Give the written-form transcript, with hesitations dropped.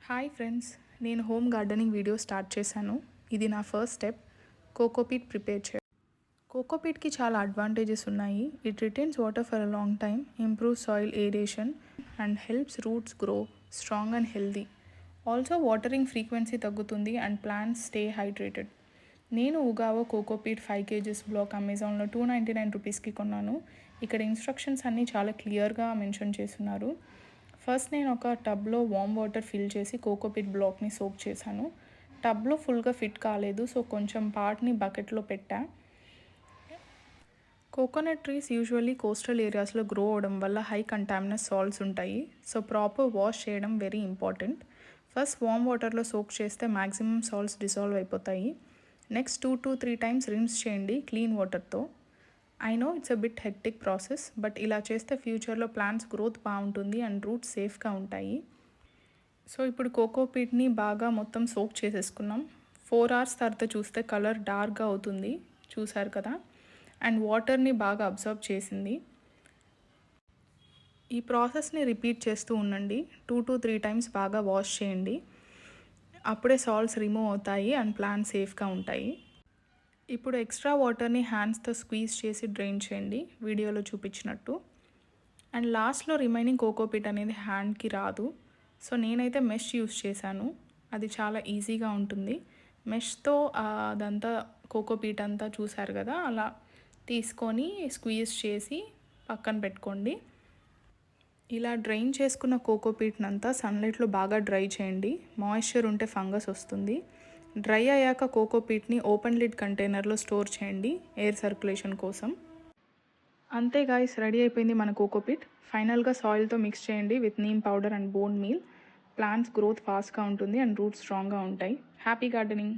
Hi friends, నేను home gardening video start చేశాను. ఇది నా ఫస్ట్ స్టెప్, కోకోపీట్ ప్రిపేర్ చేయడం. కోకోపీట్కి చాలా అడ్వాంటేజెస్ ఉన్నాయి. It retains water for a long time, improve soil aeration and helps roots grow strong and healthy. Also watering frequency తగ్గుతుంది and plants stay hydrated. నేను ఉగావో cocopeat 5 kg black అమెజాన్లో 299 రూపీస్కి కొన్నాను. ఇక్కడ instructions అన్నీ చాలా క్లియర్గా మెన్షన్ చేస్తున్నారు. ఫస్ట్ నేను ఒక టబ్లో వామ్ వాటర్ ఫిల్ చేసి కోకోపీట్ బ్లాక్ని సోక్ చేశాను. టబ్లో ఫుల్గా ఫిట్ కాలేదు, సో కొంచెం పార్ట్ని బకెట్లో పెట్టా. కోకోనట్ ట్రీస్ యూజువల్లీ కోస్టల్ ఏరియాస్లో గ్రో అవడం వల్ల హై కంటామినస్ సాల్ట్స్ ఉంటాయి. సో ప్రాపర్ వాష్ చేయడం వెరీ ఇంపార్టెంట్. ఫస్ట్ వామ్ వాటర్లో సోక్ చేస్తే మ్యాక్సిమం సాల్ట్స్ డిసాల్వ్ అయిపోతాయి. నెక్స్ట్ 2 to 3 times రిన్స్ చేయండి క్లీన్ వాటర్తో. I know it's a bit hectic process, but ఇలా చేస్తే ఫ్యూచర్లో ప్లాంట్స్ గ్రోత్ బాగుంటుంది అండ్ రూట్స్ సేఫ్గా ఉంటాయి. సో ఇప్పుడు కోకోపీట్ని బాగా మొత్తం సోక్ చేసేసుకున్నాం. 4 hours తర్వాత చూస్తే కలర్ డార్క్గా అవుతుంది, చూసారు కదా, అండ్ వాటర్ని బాగా అబ్జర్వ్ చేసింది. ఈ ప్రాసెస్ని రిపీట్ చేస్తూ ఉండండి. 2 to 3 times బాగా వాష్ చేయండి. అప్పుడే సాల్ట్స్ రిమూవ్ అవుతాయి అండ్ ప్లాంట్స్ సేఫ్గా ఉంటాయి. ఇప్పుడు ఎక్స్ట్రా వాటర్ని హ్యాండ్స్తో స్క్వీజ్ చేసి డ్రైన్ చేయండి, వీడియోలో చూపించినట్టు. అండ్ లాస్ట్లో రిమైనింగ్ కోకోపీట్ అనేది హ్యాండ్కి రాదు, సో నేనైతే మెష్ యూస్ చేశాను. అది చాలా ఈజీగా ఉంటుంది. మెష్తో అదంతా కోకోపీట్ అంతా చూసారు కదా, అలా తీసుకొని స్క్వీజ్ చేసి పక్కన పెట్టుకోండి. ఇలా డ్రైన్ చేసుకున్న కోకోపీట్నంతా సన్లైట్లో బాగా డ్రై చేయండి. మాయిశ్చర్ ఉంటే ఫంగస్ వస్తుంది. డ్రై అయ్యాక కోకోపీట్ని ఓపెన్ లిడ్ కంటైనర్లో స్టోర్ చేయండి ఎయిర్ సర్క్యులేషన్ కోసం. అంతే గాయ్స్, రెడీ అయిపోయింది మన కోకోపీట్. ఫైనల్గా సాయిల్తో మిక్స్ చేయండి with neem powder and bone meal. Plants growth ఫాస్ట్గా ఉంటుంది అండ్ రూట్స్ స్ట్రాంగ్గా ఉంటాయి. Happy gardening.